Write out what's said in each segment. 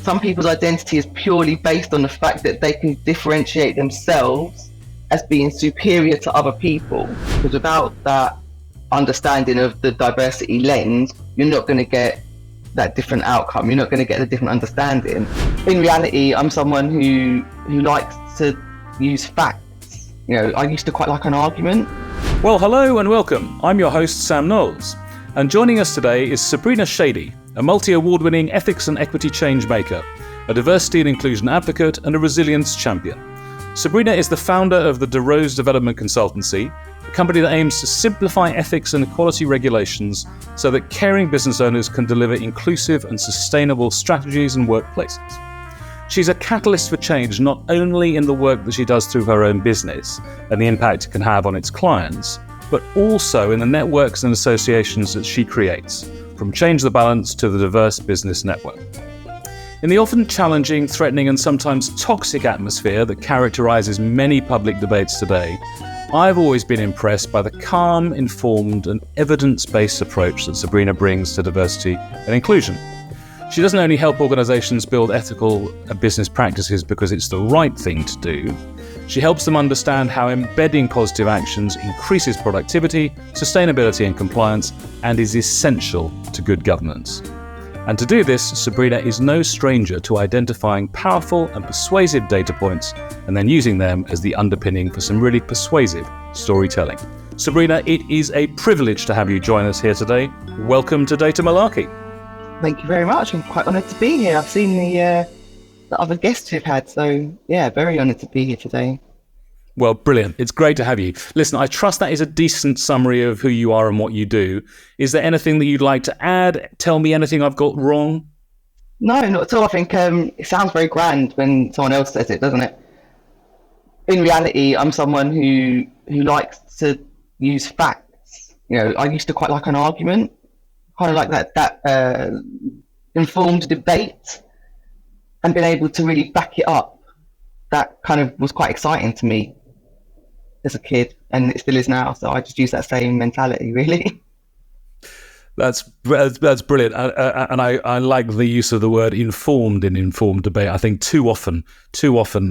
some people's identity is purely based on the fact that they can differentiate themselves as being superior to other people. Because without that understanding of the diversity lens, you're not going to get that different outcome. You're not going to get a different understanding. In reality, I'm someone who likes to use facts. I used to quite like an argument. Well, hello and welcome. I'm your host, Sam Knowles. And joining us today is Sabrina Shadie, a multi-award-winning ethics and equity change maker, a diversity and inclusion advocate, and a resilience champion. Sabrina is the founder of the D'Rose Development Consultancy, a company that aims to simplify ethics and equality regulations so that caring business owners can deliver inclusive and sustainable strategies and workplaces. She's a catalyst for change not only in the work that she does through her own business and the impact it can have on its clients, but also in the networks and associations that she creates, from Change the Balance to the Diverse Business Network. In the often challenging, threatening and sometimes toxic atmosphere that characterises many public debates today, I've always been impressed by the calm, informed and evidence-based approach that Sabrina brings to diversity and inclusion. She doesn't only help organisations build ethical business practices because it's the right thing to do, she helps them understand how embedding positive actions increases productivity, sustainability and compliance and is essential to good governance. And to do this, Sabrina is no stranger to identifying powerful and persuasive data points and then using them as the underpinning for some really persuasive storytelling. Sabrina, it is a privilege to have you join us here today. Welcome to Data Malarkey. Thank you very much. I'm quite honoured to be here. I've seen the other guests you've had, so yeah, very honoured to be here today. Well, brilliant. It's great to have you. Listen, I trust that is a decent summary of who you are and what you do. Is there anything that you'd like to add? Tell me anything I've got wrong? No, not at all. I think it sounds very grand when someone else says it, doesn't it? In reality, I'm someone who likes to use facts. I used to quite like an argument, kind of like that informed debate, and being able to really back it up. That kind of was quite exciting to me as a kid, and it still is now. So I just use that same mentality, really. That's brilliant, and I like the use of the word informed in informed debate. I think too often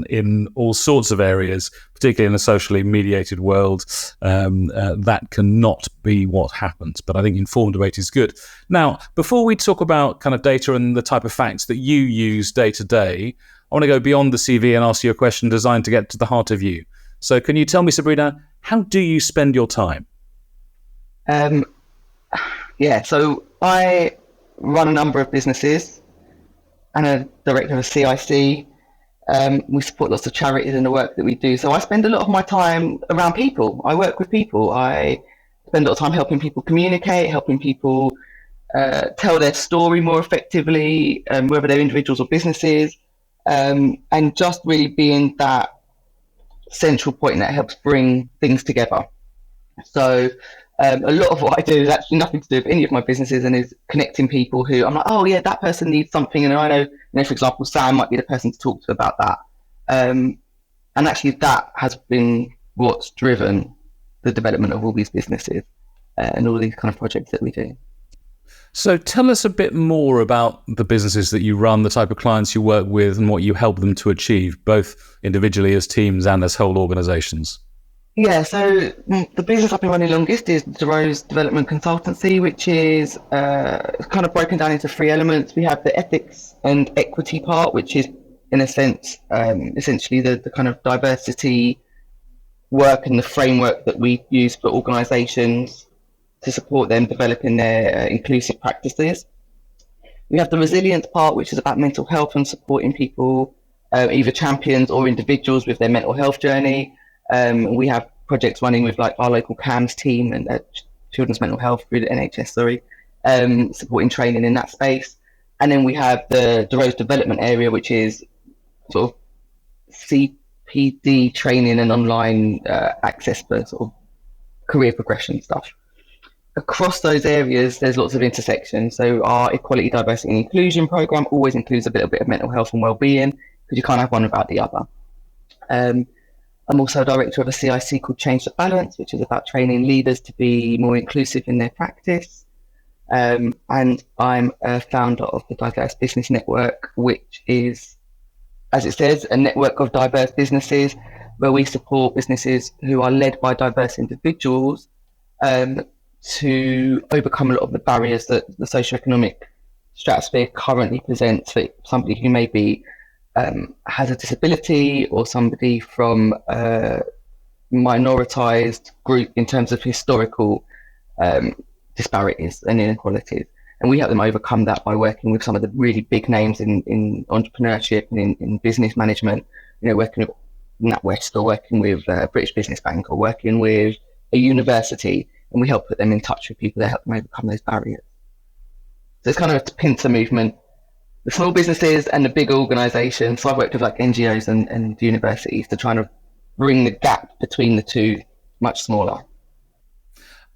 in all sorts of areas, particularly in a socially mediated world, that cannot be what happens. But I think informed debate is good. Now, before we talk about kind of data and the type of facts that you use day to day, I want to go beyond the CV and ask you a question designed to get to the heart of you. So can you tell me, Sabrina, how do you spend your time? So I run a number of businesses and a director of a CIC. We support lots of charities in the work that we do. So I spend a lot of my time around people. I work with people. I spend a lot of time helping people communicate, helping people tell their story more effectively, whether they're individuals or businesses. And just really being that central point that helps bring things together. So a lot of what I do is actually nothing to do with any of my businesses and is connecting people who I'm like, oh yeah, that person needs something. And I know, for example, Sam might be the person to talk to about that. And actually that has been what's driven the development of all these businesses and all these kind of projects that we do. So tell us a bit more about the businesses that you run, the type of clients you work with and what you help them to achieve, both individually as teams and as whole organisations. Yeah, so the business I've been running longest is D'Rose Development Consultancy, which is kind of broken down into three elements. We have the ethics and equity part, which is, in a sense, essentially the kind of diversity work and the framework that we use for organisations to support them developing their inclusive practices. We have the resilience part, which is about mental health and supporting people, either champions or individuals with their mental health journey. We have projects running with like our local CAMS team and children's mental health through the NHS, supporting training in that space. And then we have the D'Rose development area, which is sort of CPD training and online access for sort of career progression stuff. Across those areas, there's lots of intersections. So our equality, diversity and inclusion program always includes a little bit of mental health and wellbeing because you can't have one without the other. I'm also a director of a CIC called Change the Balance, which is about training leaders to be more inclusive in their practice. And I'm a founder of the Diverse Business Network, which is, as it says, a network of diverse businesses where we support businesses who are led by diverse individuals to overcome a lot of the barriers that the socioeconomic stratosphere currently presents for somebody who maybe has a disability, or somebody from a minoritized group in terms of historical disparities and inequalities. And we help them overcome that by working with some of the really big names in entrepreneurship and in business management, working with NatWest, or working with British Business Bank, or working with a university, and we help put them in touch with people that help them overcome those barriers. So it's kind of a pincer movement, the small businesses and the big organisations. So I've worked with like NGOs and universities to try and bring the gap between the two much smaller.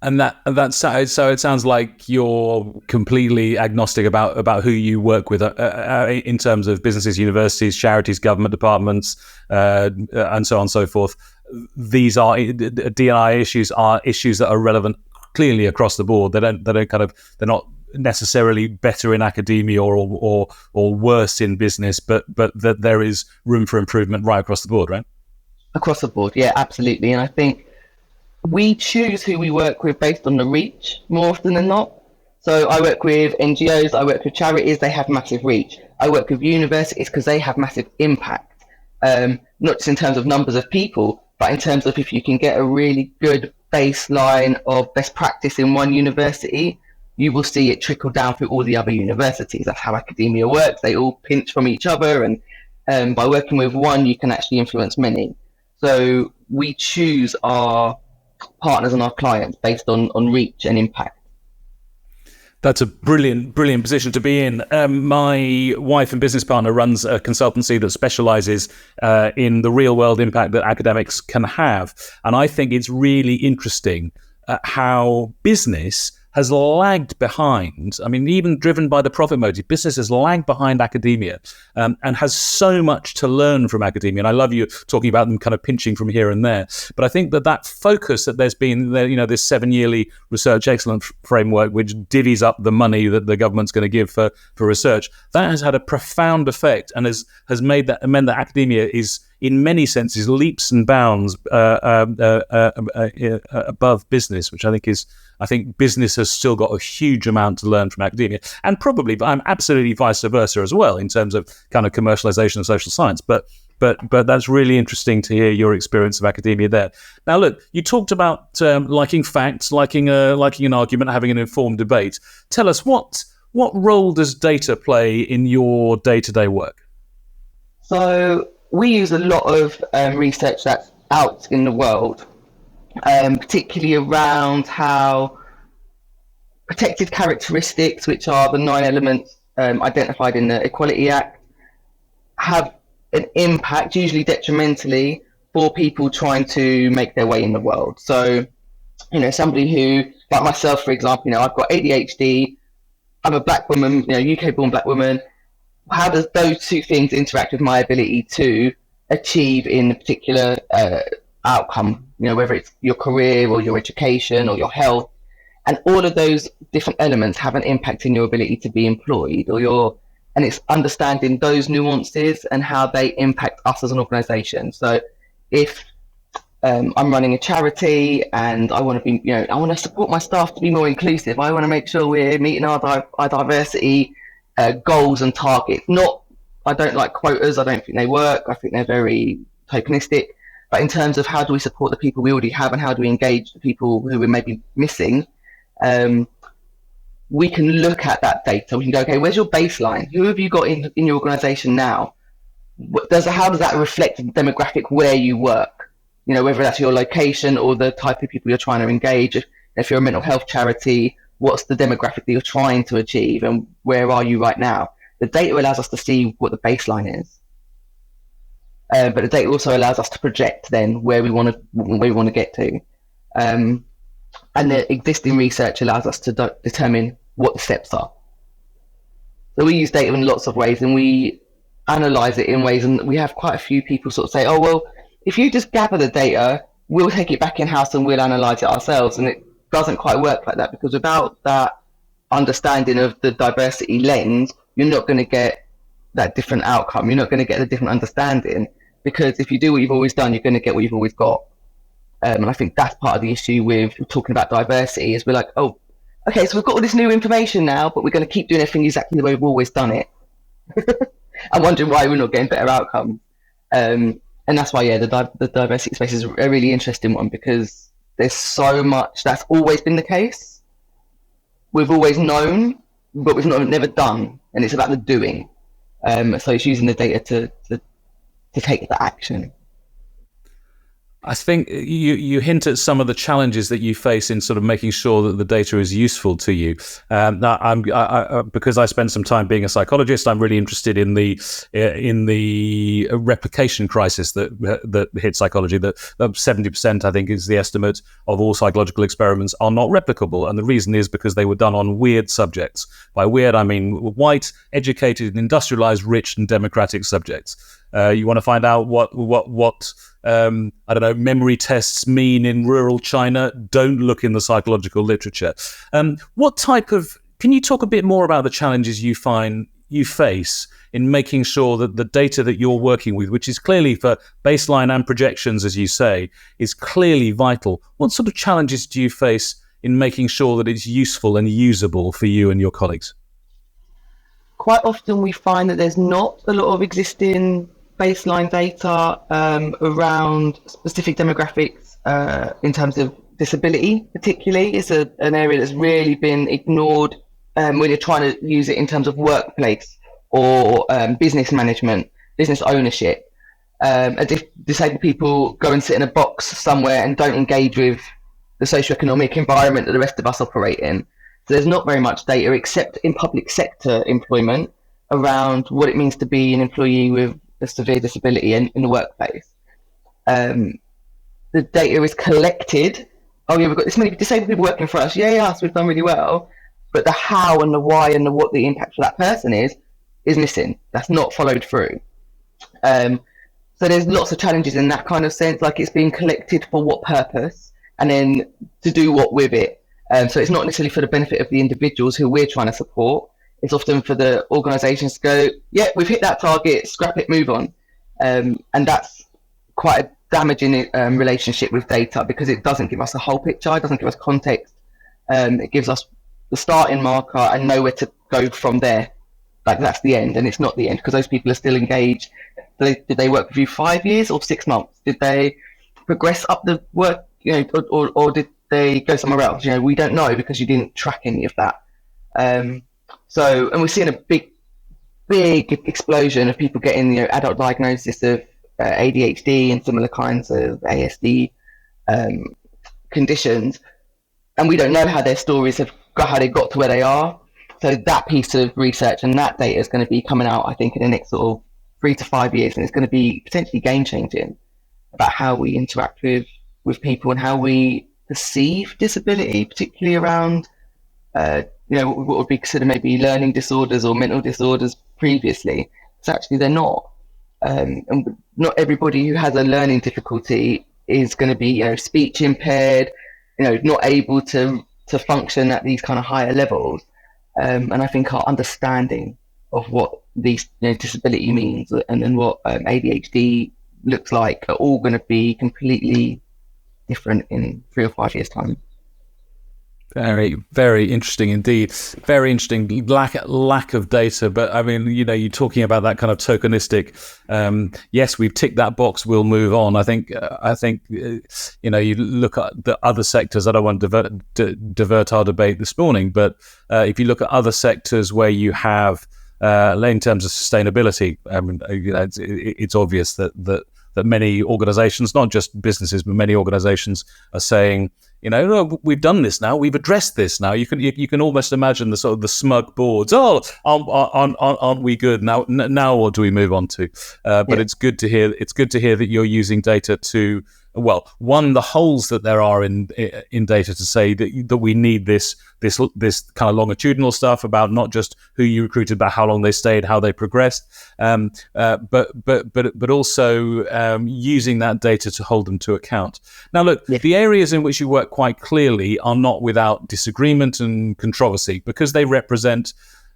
And that's so it sounds like you're completely agnostic about who you work with in terms of businesses, universities, charities, government departments, and so on and so forth. These are D&I issues that are relevant clearly across the board. They're not necessarily better in academia or worse in business, but that there is room for improvement right across the board, right? Across the board, yeah, absolutely. And I think we choose who we work with based on the reach more often than not. So I work with NGOs, I work with charities, they have massive reach. I work with universities because they have massive impact, not just in terms of numbers of people, but in terms of if you can get a really good baseline of best practice in one university, you will see it trickle down through all the other universities. That's how academia works. They all pinch from each other, and by working with one, you can actually influence many. So we choose our partners and our clients based on reach and impact. That's a brilliant position to be in. My wife and business partner runs a consultancy that specialises in the real world impact that academics can have. And I think it's really interesting how business has lagged behind. I mean, even driven by the profit motive, business has lagged behind academia and has so much to learn from academia. And I love you talking about them kind of pinching from here and there. But I think that focus that there's been, this 7-yearly research excellence framework, which divvies up the money that the government's going to give for research, that has had a profound effect and has meant that academia is, in many senses, leaps and bounds above business, which I think business has still got a huge amount to learn from academia, and probably, but I'm absolutely vice versa as well in terms of kind of commercialization of social science. But that's really interesting to hear your experience of academia there. Now, look, you talked about liking facts, liking an argument, having an informed debate. Tell us what role does data play in your day-to-day work? So we use a lot of research that's out in the world, particularly around how protected characteristics, which are the 9 elements identified in the Equality Act, have an impact, usually detrimentally, for people trying to make their way in the world. So, somebody who, like myself, for example, I've got ADHD, I'm a black woman, UK-born black woman. How does those two things interact with my ability to achieve in a particular outcome, whether it's your career or your education or your health? And all of those different elements have an impact in your ability to be employed, and it's understanding those nuances and how they impact us as an organization. So if I'm running a charity and I want to be, I want to support my staff to be more inclusive, I want to make sure we're meeting our diversity goals and targets. I don't like quotas. I don't think they work. I think they're very tokenistic. But in terms of how do we support the people we already have and how do we engage the people who we're maybe missing, we can look at that data. We can go, okay, where's your baseline? Who have you got in your organization now? How does that reflect the demographic where you work? Whether that's your location or the type of people you're trying to engage. If you're a mental health charity, what's the demographic that you're trying to achieve and where are you right now? The data allows us to see what the baseline is. But the data also allows us to project then where we want to get to. And the existing research allows us to determine what the steps are. So we use data in lots of ways, and we analyze it in ways, and we have quite a few people sort of say, oh, well, if you just gather the data, we'll take it back in-house and we'll analyze it ourselves. And it doesn't quite work like that, because without that understanding of the diversity lens, you're not going to get that different outcome. You're not going to get a different understanding, because if you do what you've always done, you're going to get what you've always got. And I think that's part of the issue with talking about diversity, is we're like, oh, okay, so we've got all this new information now, but we're going to keep doing everything exactly the way we've always done it. I'm wondering why we're not getting better outcomes. And that's why, the diversity space is a really interesting one, because there's so much that's always been the case. We've always known, but we've never done, and it's about the doing. So it's using the data to take the action. I think you hint at some of the challenges that you face in sort of making sure that the data is useful to you. Now, because I spend some time being a psychologist, I'm really interested in the replication crisis that hits psychology. That 70%, I think, is the estimate of all psychological experiments are not replicable, and the reason is because they were done on weird subjects. By weird, I mean white, educated, industrialized, rich, and democratic subjects. You want to find out what I don't know, memory tests mean in rural China? Don't look in the psychological literature. Can you talk a bit more about the challenges you find you face in making sure that the data that you're working with, which is clearly for baseline and projections, as you say, is clearly vital? What sort of challenges do you face in making sure that it's useful and usable for you and your colleagues? Quite often we find that there's not a lot of existing baseline data around specific demographics in terms of disability, particularly. It's an area that's really been ignored when you're trying to use it in terms of workplace or business management, business ownership. As if disabled people go and sit in a box somewhere and don't engage with the socioeconomic environment that the rest of us operate in. So there's not very much data, except in public sector employment, around what it means to be an employee with a severe disability in the workplace. The data is collected. Oh yeah, we've got this many disabled people working for us. Yeah, so we've done really well. But the how and the why and the what the impact for that person is missing. That's not followed through. So there's lots of challenges in that kind of sense, like it's being collected for what purpose, and then to do what with it. So it's not necessarily for the benefit of the individuals who we're trying to support. It's often for the organisations to go, yeah, we've hit that target, scrap it, move on. And that's quite a damaging relationship with data, because it doesn't give us a whole picture, it doesn't give us context. It gives us the starting marker and nowhere to go from there. Like that's the end, and it's not the end, because those people are still engaged. Did they work with you 5 years or 6 months? Did they progress up the work, or did they go somewhere else? We don't know, because you didn't track any of that. And we're seeing a big explosion of people getting adult diagnosis of ADHD and similar kinds of ASD conditions, and we don't know how their stories how they got to where they are. So that piece of research and that data is going to be coming out, I think, in the next sort of 3 to 5 years, and it's going to be potentially game changing about how we interact with people and how we perceive disability, particularly around what would be considered maybe learning disorders or mental disorders previously. So actually they're not. And not everybody who has a learning difficulty is going to be speech impaired, not able to function at these kind of higher levels. And I think our understanding of what these disability means and what ADHD looks like are all going to be completely different in 3 or 5 years' time. Very, very interesting indeed. Very interesting lack of data. But I mean, you're talking about that kind of tokenistic. Yes, we've ticked that box. We'll move on. I think you look at the other sectors. I don't want to divert our debate this morning, but if you look at other sectors where you have, in terms of sustainability, I mean, it's obvious that many organizations, not just businesses, but many organizations are saying, we've done this now. We've addressed this now. You can almost imagine the sort of the smug boards. Oh, aren't we good now? Now what do we move on to? But it's good to hear. It's good to hear that you're using data to one, the holes that there are in data to say that we need this kind of longitudinal stuff about not just who you recruited, but how long they stayed, how they progressed, but also using that data to hold them to account. Now, look, the areas in which you work quite clearly are not without disagreement and controversy, because they represent,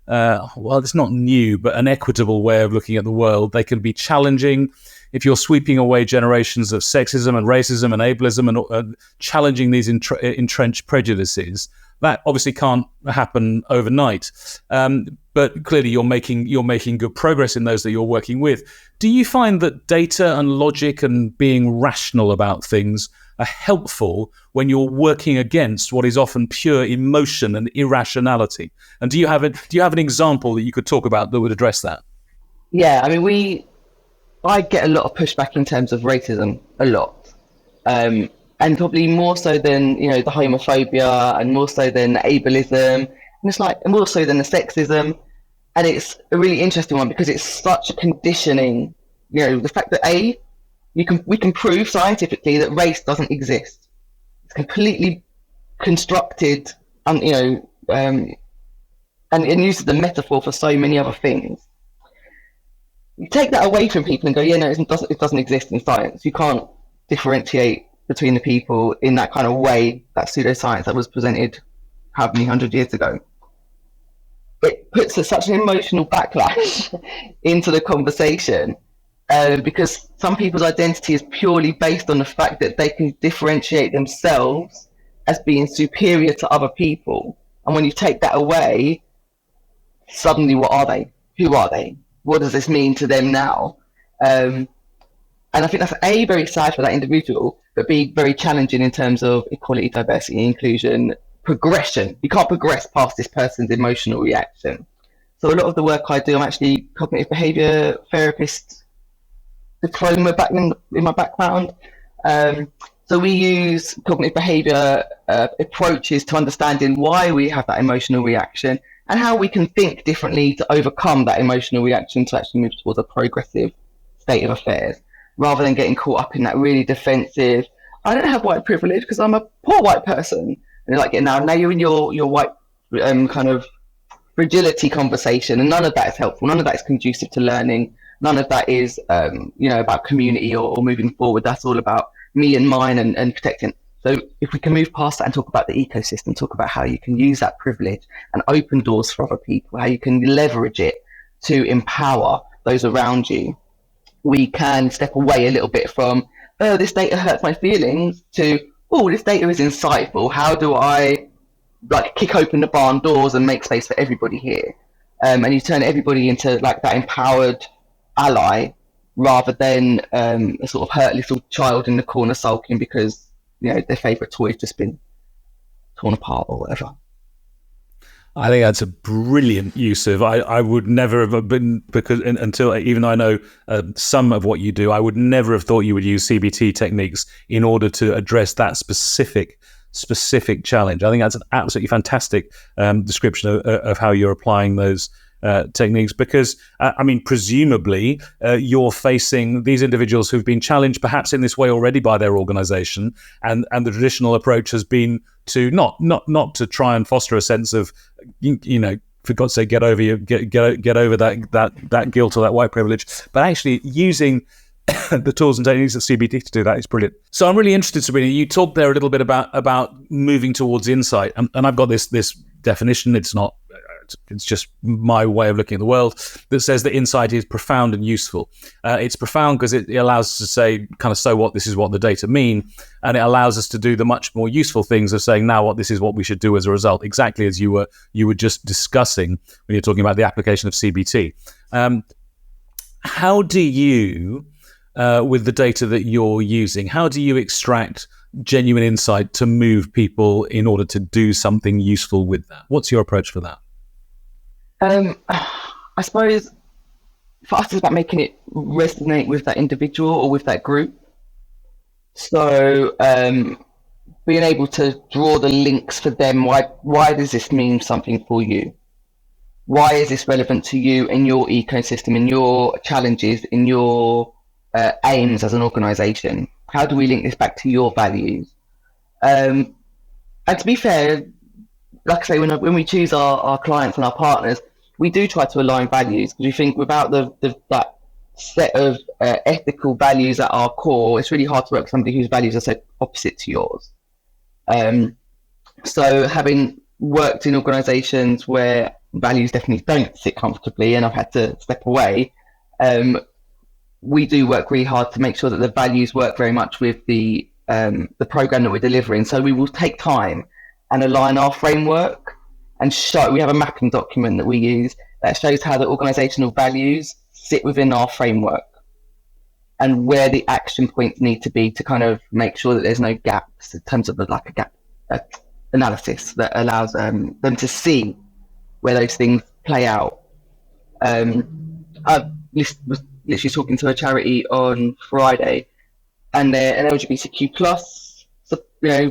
it's not new, but an equitable way of looking at the world. They can be challenging if you're sweeping away generations of sexism and racism and ableism and challenging these entrenched prejudices. That obviously can't happen overnight, but clearly you're making good progress in those that you're working with. Do you find that data and logic and being rational about things are helpful when you're working against what is often pure emotion and irrationality? And do you have an example that you could talk about that would address that? Yeah, I mean, I get a lot of pushback in terms of racism, a lot. And probably more so than, the homophobia, and more so than the ableism, and more so than the sexism. And it's a really interesting one because it's such a conditioning, the fact that we can prove scientifically that race doesn't exist. It's completely constructed, and uses the metaphor for so many other things. You take that away from people and go, it doesn't exist in science. You can't differentiate between the people in that kind of way, that pseudoscience that was presented how many 100 years ago. It puts such an emotional backlash into the conversation, because some people's identity is purely based on the fact that they can differentiate themselves as being superior to other people. And when you take that away, suddenly what are they? Who are they? What does this mean to them now? And I think that's very sad for that individual, but B, very challenging in terms of equality, diversity, inclusion, progression. You can't progress past this person's emotional reaction. So a lot of the work I do, I'm actually cognitive behavior therapist diploma back in my background. So we use cognitive behavior approaches to understanding why we have that emotional reaction and how we can think differently to overcome that emotional reaction to actually move towards a progressive state of affairs, rather than getting caught up in that really defensive, I don't have white privilege because I'm a poor white person. And you're like, now you're in your white kind of fragility conversation, and none of that is helpful. None of that is conducive to learning. None of that is, about community or moving forward. That's all about me and mine and protecting. So if we can move past that and talk about the ecosystem, talk about how you can use that privilege and open doors for other people, how you can leverage it to empower those around you, we can step away a little bit from, this data hurts my feelings, to, this data is insightful. How do I kick open the barn doors and make space for everybody here? And you turn everybody into that empowered ally, rather than a sort of hurt little child in the corner sulking because their favourite toy has just been torn apart or whatever. I think that's a brilliant use of. I would never have been, because until, even though I know some of what you do, I would never have thought you would use CBT techniques in order to address that specific challenge. I think that's an absolutely fantastic description of how you're applying those techniques, because presumably you're facing these individuals who've been challenged perhaps in this way already by their organization, and the traditional approach has been to not to try and foster a sense of, for God's sake, get over that guilt or that white privilege, but actually using the tools and techniques of CBT to do that is brilliant. So I'm really interested, Sabrina, you talked there a little bit about moving towards insight, and I've got this definition. It's just my way of looking at the world, that says that insight is profound and useful. It's profound because it allows us to say, kind of, so what, this is what the data mean, and it allows us to do the much more useful things of saying, now what, this is what we should do as a result, exactly as you were just discussing when you're talking about the application of CBT. How do you, with the data that you're using, how do you extract genuine insight to move people in order to do something useful with that? What's your approach for that? I suppose for us it's about making it resonate with that individual or with that group. So being able to draw the links for them. Why does this mean something for you? Why is this relevant to you in your ecosystem, in your challenges, in your aims as an organization? How do we link this back to your values? And to be fair, like I say, when we choose our clients and our partners, we do try to align values, because we think without that set of ethical values at our core, it's really hard to work with somebody whose values are so opposite to yours. So having worked in organisations where values definitely don't sit comfortably, and I've had to step away, we do work really hard to make sure that the values work very much with the program that we're delivering. So we will take time and align our framework and show. We have a mapping document that we use that shows how the organisational values sit within our framework and where the action points need to be to kind of make sure that there's no gaps in terms of like a gap analysis that allows them to see where those things play out. I was literally talking to a charity on Friday, and they're an LGBTQ plus,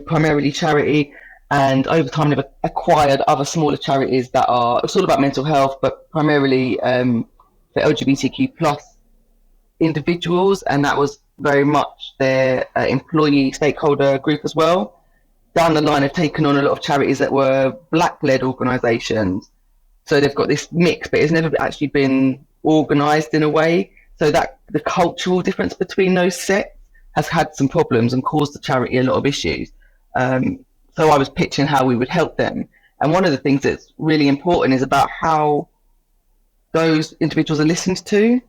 primarily charity, and over time they've acquired other smaller charities that it's all about mental health, but primarily for LGBTQ plus individuals, and that was very much their employee stakeholder group as well. Down the line, have taken on a lot of charities that were Black-led organisations, so they've got this mix, but it's never actually been organised in a way, so that the cultural difference between those sets has had some problems and caused the charity a lot of issues. So I was pitching how we would help them, and one of the things that's really important is about how those individuals are listened to.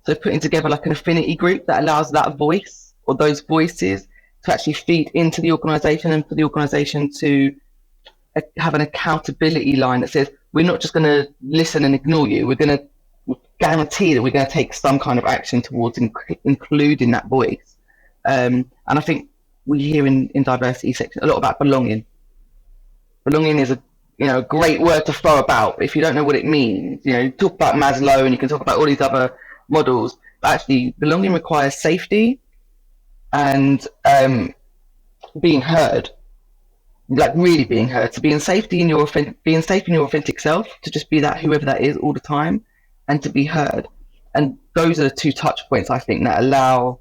So putting together like an affinity group that allows that voice or those voices to actually feed into the organisation, and for the organisation to have an accountability line that says, we're not just going to listen and ignore you, we're going to guarantee that we're going to take some kind of action towards including that voice. And I think we hear in diversity section a lot about belonging. Belonging is a great word to throw about, but if you don't know what it means, talk about Maslow and you can talk about all these other models, but actually belonging requires safety and being heard, like really being heard. So being safe in your authentic self, to just be that whoever that is all the time, and to be heard. And those are the two touch points I think that allow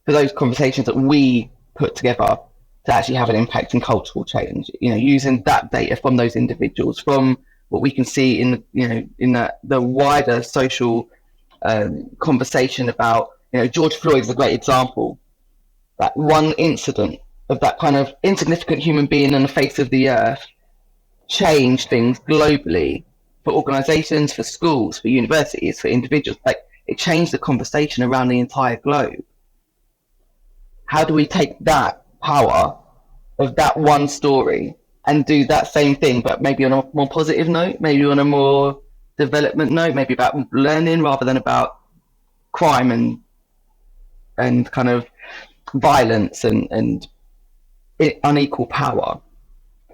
for those conversations that we put together to actually have an impact in cultural change. Using that data from those individuals, from what we can see in the wider social conversation about, George Floyd is a great example. That one incident of that kind of insignificant human being on the face of the earth changed things globally for organizations, for schools, for universities, for individuals. Like, it changed the conversation around the entire globe. How do we take that power of that one story and do that same thing, but maybe on a more positive note, maybe on a more development note, maybe about learning rather than about crime and kind of violence and unequal power.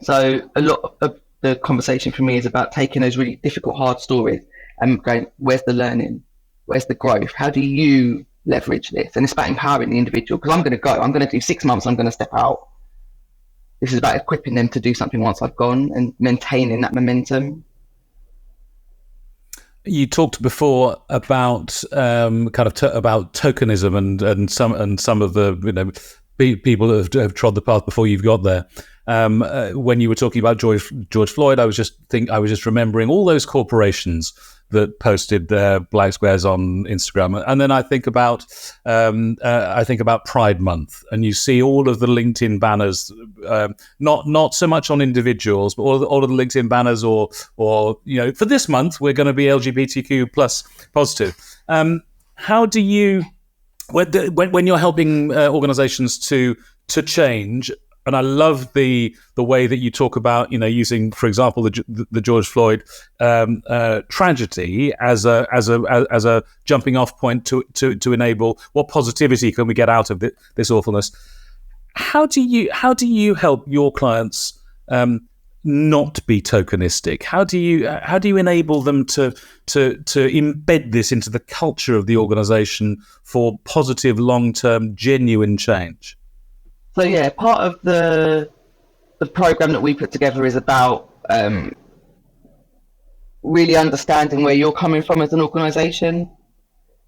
So a lot of the conversation for me is about taking those really difficult, hard stories and going, where's the learning? Where's the growth? How do you leverage this? And it's about empowering the individual, because I'm going to do 6 months, I'm going to step out. This is about equipping them to do something once I've gone and maintaining that momentum. You talked before about about tokenism and some of the people that have trod the path before you've got there. When you were talking about George Floyd, I was just remembering all those corporations that posted their black squares on Instagram, and then I think about Pride Month, and you see all of the LinkedIn banners, not so much on individuals, but all of the LinkedIn banners, or for this month we're going to be LGBTQ plus positive. How do you, when you're helping organizations to change? And I love the way that you talk about, using, for example, the George Floyd tragedy as a jumping off point to enable what positivity can we get out of this awfulness. How do you help your clients not be tokenistic? How do you enable them to embed this into the culture of the organization for positive, long-term, genuine change? So yeah, part of the program that we put together is about really understanding where you're coming from as an organisation.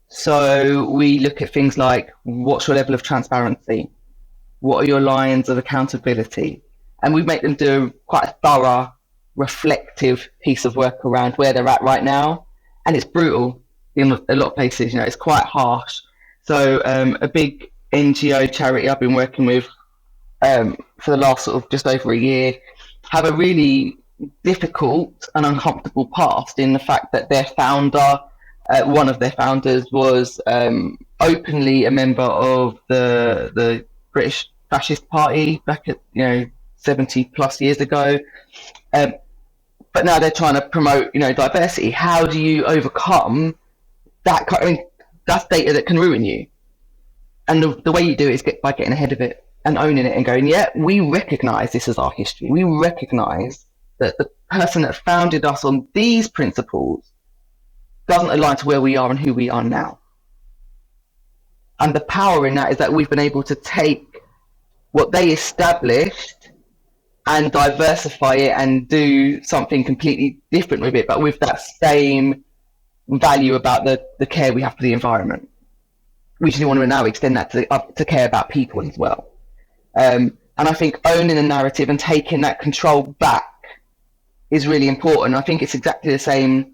So we look at things like, what's your level of transparency? What are your lines of accountability? And we make them do quite a thorough, reflective piece of work around where they're at right now. And it's brutal in a lot of places, it's quite harsh. So a big NGO charity I've been working with for the last sort of just over a year have a really difficult and uncomfortable past in the fact that their founder, one of their founders, was openly a member of the British Fascist Party back at 70 plus years ago. But now they're trying to promote diversity. How do you overcome that? That's data that can ruin you. And the way you do it is by getting ahead of it and owning it and going, yeah, we recognize this as our history. We recognize that the person that founded us on these principles doesn't align to where we are and who we are now. And the power in that is that we've been able to take what they established and diversify it and do something completely different with it, but with that same value about the care we have for the environment. We just want to now extend that to care about people as well. And I think owning the narrative and taking that control back is really important. I think it's exactly the same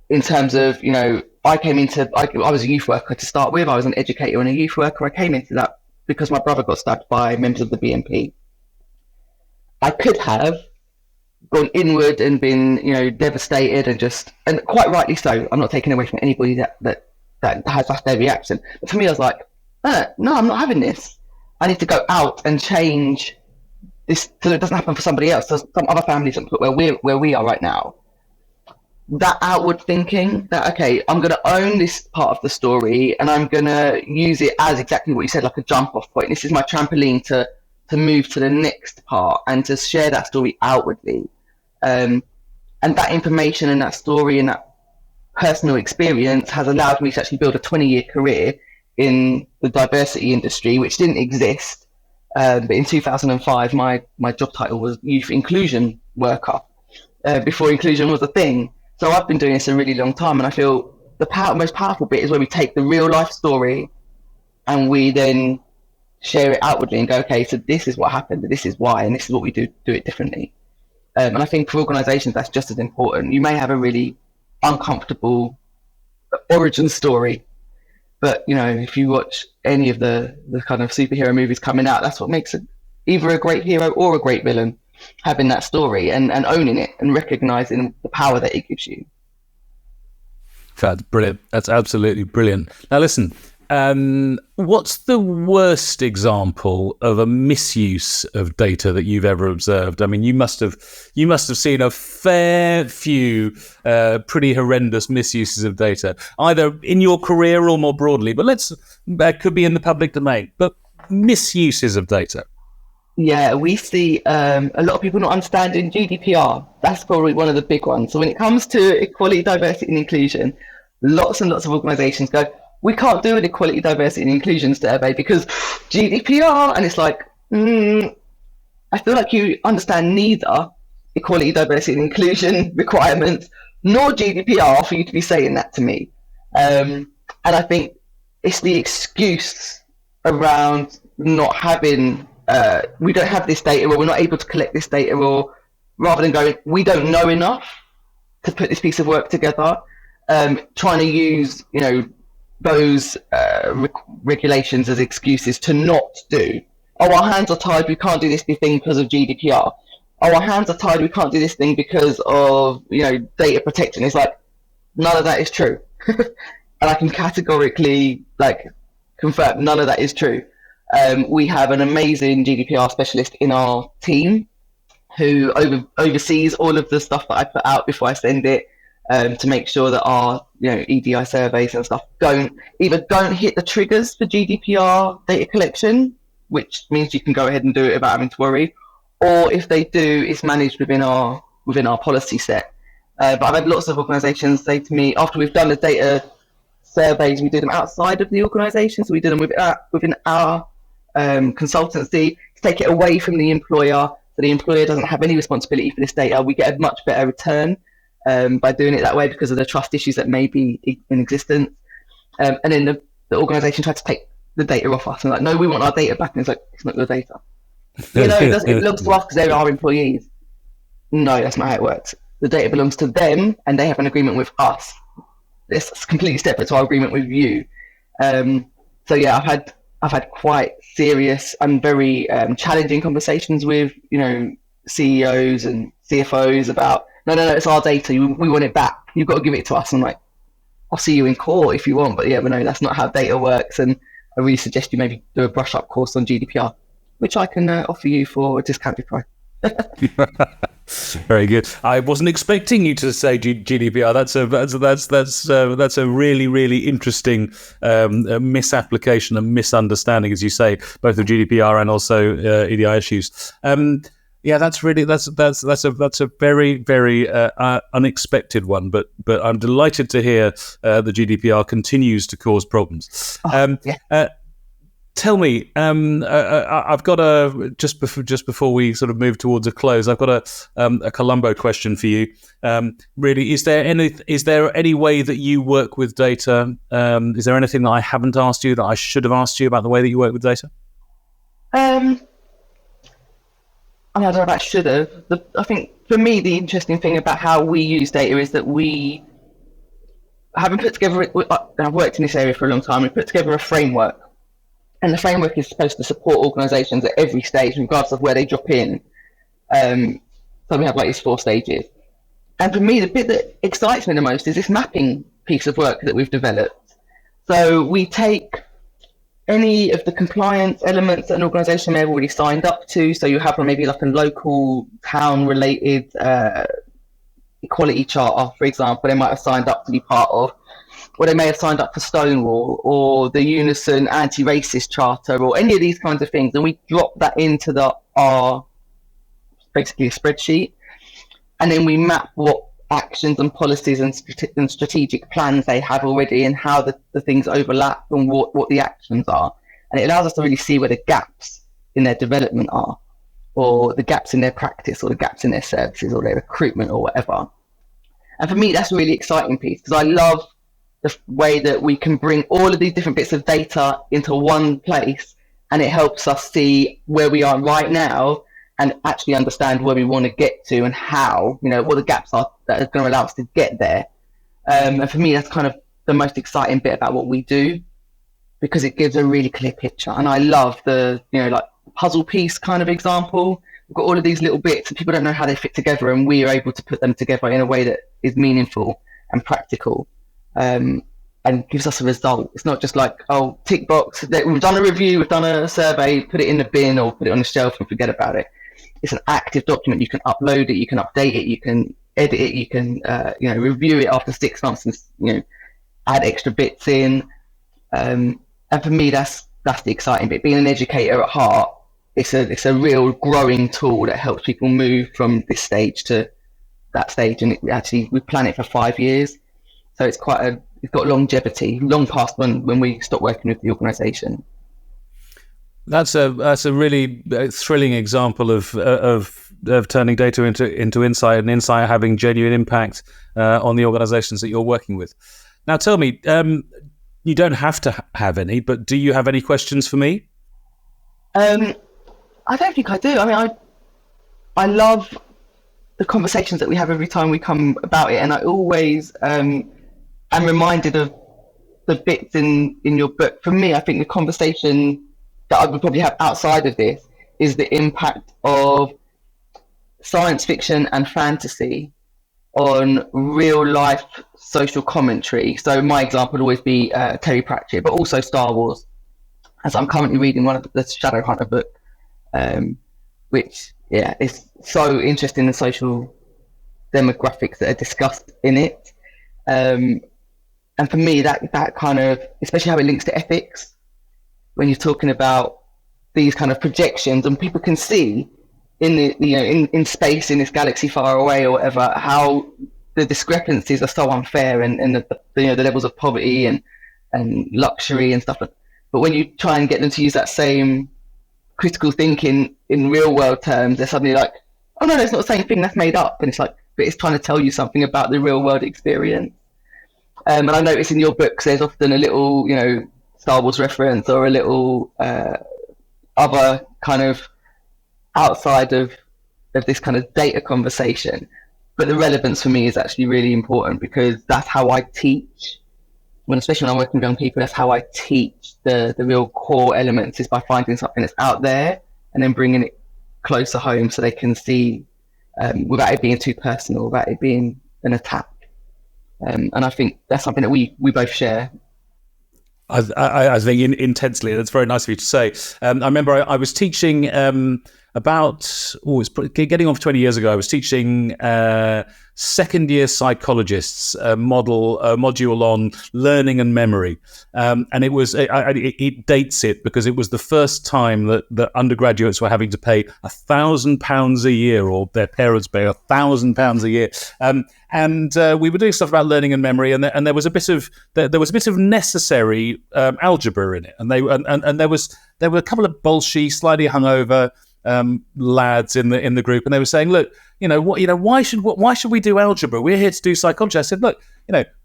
in terms of, I was a youth worker to start with. I was an educator and a youth worker. I came into that because my brother got stabbed by members of the BNP. I could have gone inward and been, devastated and quite rightly so. I'm not taking away from anybody that has their reaction. But for me, I was like, no, I'm not having this. I need to go out and change this so it doesn't happen for somebody else. So some other families where we are right now. That outward thinking that, okay, I'm going to own this part of the story and I'm going to use it as exactly what you said, like a jump off point. This is my trampoline to move to the next part and to share that story outwardly. And that information and that story and that personal experience has allowed me to actually build a 20-year career in the diversity industry, which didn't exist. But in 2005, my job title was Youth Inclusion Worker, before inclusion was a thing. So I've been doing this a really long time, and I feel the most powerful bit is where we take the real life story and we then share it outwardly and go, okay, so this is what happened, and this is why, and this is what we do it differently. And I think for organisations, that's just as important. You may have a really uncomfortable origin story, but if you watch any of the kind of superhero movies coming out, that's what makes it either a great hero or a great villain, having that story and owning it and recognizing the power that it gives you. That's brilliant. That's absolutely brilliant. Now listen, what's the worst example of a misuse of data that you've ever observed? I mean, you must have seen a fair few pretty horrendous misuses of data, either in your career or more broadly. But that could be in the public domain. But misuses of data. Yeah, we see a lot of people not understanding GDPR. That's probably one of the big ones. So when it comes to equality, diversity and inclusion, lots and lots of organisations go, we can't do an equality, diversity and inclusion survey because GDPR. And it's like, I feel like you understand neither equality, diversity and inclusion requirements nor GDPR for you to be saying that to me. And I think it's the excuse around not having, we don't have this data or we're not able to collect this data, or rather than going, we don't know enough to put this piece of work together, trying to use, those regulations as excuses to not do. Oh, our hands are tied, we can't do this thing because of GDPR. Oh, our hands are tied, we can't do this thing because of, data protection. It's like, none of that is true. And I can categorically, confirm none of that is true. We have an amazing GDPR specialist in our team who oversees all of the stuff that I put out before I send it, to make sure that our EDI surveys and stuff don't hit the triggers for GDPR data collection, which means you can go ahead and do it without having to worry, or if they do, it's managed within our policy set. But I've had lots of organisations say to me, after we've done the data surveys, we do them outside of the organisation, so we do them within our consultancy to take it away from the employer, so the employer doesn't have any responsibility for this data. We get a much better return by doing it that way because of the trust issues that may be in existence. And then the organisation tried to take the data off us and like, no, we want our data back. And it's like, it's not your data. It belongs to us because they're our employees. No, that's not how it works. The data belongs to them and they have an agreement with us. It's completely separate to our agreement with you. So yeah, I've had quite serious and very challenging conversations with CEOs and CFOs about no, it's our data. We want it back. You've got to give it to us. I'm like, I'll see you in court if you want, but no, that's not how data works. And I really suggest you maybe do a brush up course on GDPR, which I can offer you for a discounted price. Very good. I wasn't expecting you to say GDPR. That's a really, really interesting misapplication and misunderstanding, as you say, both of GDPR and also EDI issues. That's a very, very unexpected one. But I'm delighted to hear the GDPR continues to cause problems. Tell me, I've got just before we sort of move towards a close, I've got a Columbo question for you. Really, is there any way that you work with data? Is there anything that I haven't asked you that I should have asked you about the way that you work with data? I don't know about should have. I think for me, the interesting thing about how we use data is that we, having put together, I've worked in this area for a long time, we put together a framework. And the framework is supposed to support organisations at every stage, regardless of where they drop in. So we have like these 4 stages. And for me, the bit that excites me the most is this mapping piece of work that we've developed. So we take any of the compliance elements that an organisation may have already signed up to. So you have maybe like a local town-related equality charter, for example, they might have signed up to be part of. Or they may have signed up for Stonewall or the Unison Anti-Racist Charter or any of these kinds of things. And we drop that into our basically a spreadsheet. And then we map what actions and policies and strategic plans they have already and how the things overlap and what the actions are. And it allows us to really see where the gaps in their development are, or the gaps in their practice, or the gaps in their services, or their recruitment, or whatever. And for me, that's a really exciting piece because I love the way that we can bring all of these different bits of data into one place, and it helps us see where we are right now and actually understand where we want to get to and how, what the gaps are that are going to allow us to get there. And for me, that's kind of the most exciting bit about what we do, because it gives a really clear picture. And I love the, like puzzle piece kind of example. We've got all of these little bits and people don't know how they fit together, and we are able to put them together in a way that is meaningful and practical. And gives us a result. It's not just like, tick box, we've done a review, we've done a survey, put it in the bin or put it on the shelf and forget about it. It's an active document. You can upload it, you can update it, you can edit it, you can review it after 6 months and add extra bits in. And for me, that's the exciting bit. Being an educator at heart, it's a real growing tool that helps people move from this stage to that stage. And we plan it for 5 years. So it's it's got longevity, long past when we stop working with the organisation. That's a really thrilling example of turning data into insight, and insight having genuine impact on the organisations that you're working with. Now, tell me, you don't have to have any, but do you have any questions for me? I don't think I do. I mean, I love the conversations that we have every time we come about it, and I always I'm reminded of the bits in your book. For me, I think the conversation that I would probably have outside of this is the impact of science fiction and fantasy on real life social commentary. So my example would always be Terry Pratchett, but also Star Wars, as I'm currently reading one of the Shadowhunter book, which is so interesting, the social demographics that are discussed in it. And for me, that kind of, especially how it links to ethics, when you're talking about these kind of projections, and people can see in in space, in this galaxy far away or whatever, how the discrepancies are so unfair, and the levels of poverty and luxury and stuff. But when you try and get them to use that same critical thinking in real world terms, they're suddenly like, oh no, it's not the same thing, that's made up. And it's like, but it's trying to tell you something about the real world experience. And I notice in your books there's often a little, Star Wars reference or a little other kind of outside of this kind of data conversation. But the relevance for me is actually really important, because that's how I teach. Especially when I'm working with young people, that's how I teach the real core elements, is by finding something that's out there and then bringing it closer home so they can see without it being too personal, without it being an attack. And I think that's something that we both share. I think intensely. That's very nice of you to say. I remember I was teaching it's getting on for 20 years ago. I was teaching second year psychologists a module on learning and memory, and it dates it because it was the first time that undergraduates were having to pay £1,000 a year, or their parents pay £1,000 a year, and we were doing stuff about learning and memory, and there was a bit of necessary algebra in it, and there were a couple of bolshy, slightly hungover lads in the group, and they were saying, look, why should we do algebra? We're here to do psychology. I said, look,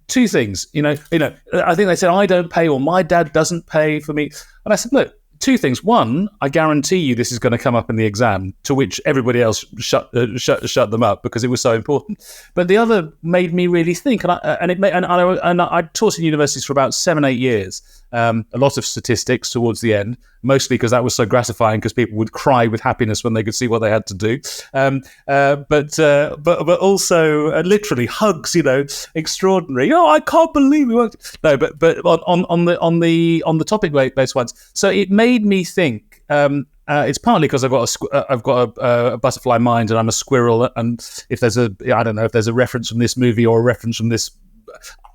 two things, I think they said, I don't pay, or my dad doesn't pay for me. And I said, look, two things. One, I guarantee you this is going to come up in the exam, to which everybody else shut them up because it was so important. But the other made me really think, and I taught in universities for about 7-8 years. A lot of statistics towards the end, mostly because that was so gratifying, because people would cry with happiness when they could see what they had to do. But also literally hugs, extraordinary. Oh, I can't believe we worked. No, but on the topic based ones. So it made me think. It's partly because I've got a butterfly mind and I'm a squirrel. And if there's I don't know if there's a reference from this movie or a reference from this.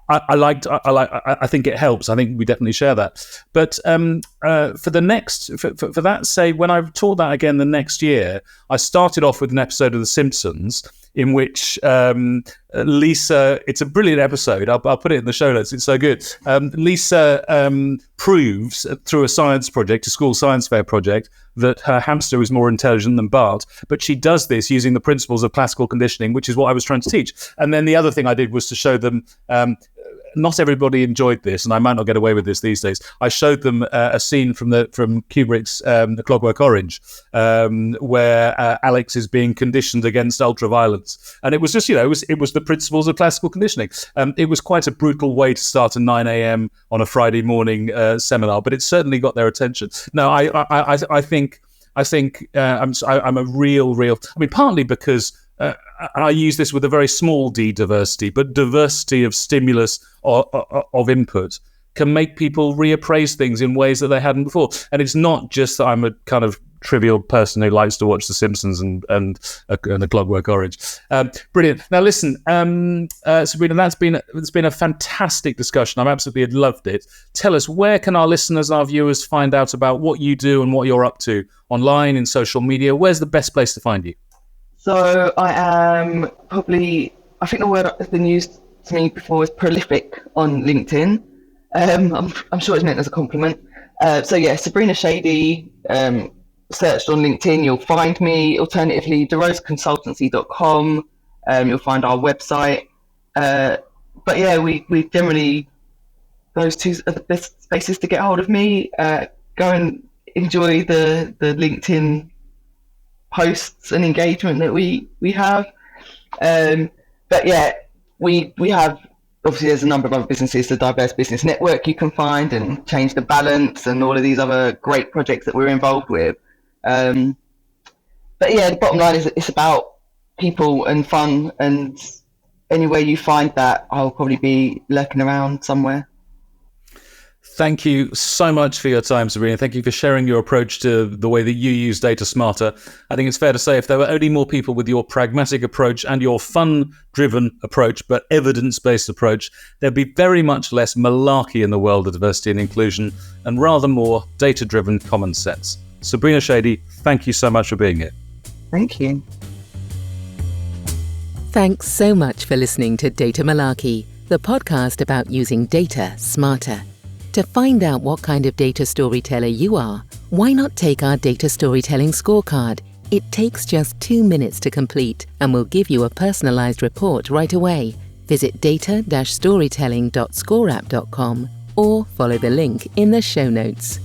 I think it helps. I think we definitely share that. But for that, say, when I taught that again the next year, I started off with an episode of The Simpsons in which Lisa, it's a brilliant episode. I'll put it in the show notes. It's so good. Lisa proves through a school science fair project, that her hamster is more intelligent than Bart. But she does this using the principles of classical conditioning, which is what I was trying to teach. And then the other thing I did was to show them. Not everybody enjoyed this, and I might not get away with this these days. I showed them a scene from Kubrick's The Clockwork Orange, where Alex is being conditioned against ultraviolence, and it was just, it was the principles of classical conditioning. It was quite a brutal way to start a 9 a.m. on a Friday morning seminar, but it certainly got their attention. No, I think I'm a real. I mean, partly because. I use this with a very small d diversity, but diversity of stimulus or of input can make people reappraise things in ways that they hadn't before. And it's not just that I'm a kind of trivial person who likes to watch The Simpsons and A Clockwork Orange. Brilliant. Now listen, Sabrina, it's been a fantastic discussion. I've absolutely loved it. Tell us, where can our listeners, our viewers, find out about what you do and what you're up to online, in social media? Where's the best place to find you? So I am I think the word that's been used to me before is prolific on LinkedIn. I'm sure it's meant as a compliment. Sabrina Shadie, searched on LinkedIn, you'll find me. Alternatively, D'RoseConsultancy.com, you'll find our website. We generally, those two are the best spaces to get hold of me. Go and enjoy the LinkedIn posts and engagement that we have. We have, obviously there's a number of other businesses, the Diverse Business Network you can find, and Change the Balance, and all of these other great projects that we're involved with. The bottom line is it's about people and fun, and anywhere you find that, I'll probably be lurking around somewhere. Thank you so much for your time, Sabrina. Thank you for sharing your approach to the way that you use data smarter. I think it's fair to say if there were only more people with your pragmatic approach and your fun-driven approach, but evidence-based approach, there'd be very much less malarkey in the world of diversity and inclusion, and rather more data-driven common sense. Sabrina Shadie, thank you so much for being here. Thank you. Thanks so much for listening to Data Malarkey, the podcast about using data smarter. To find out what kind of data storyteller you are, why not take our data storytelling scorecard? It takes just 2 minutes to complete and will give you a personalized report right away. Visit data-storytelling.scoreapp.com or follow the link in the show notes.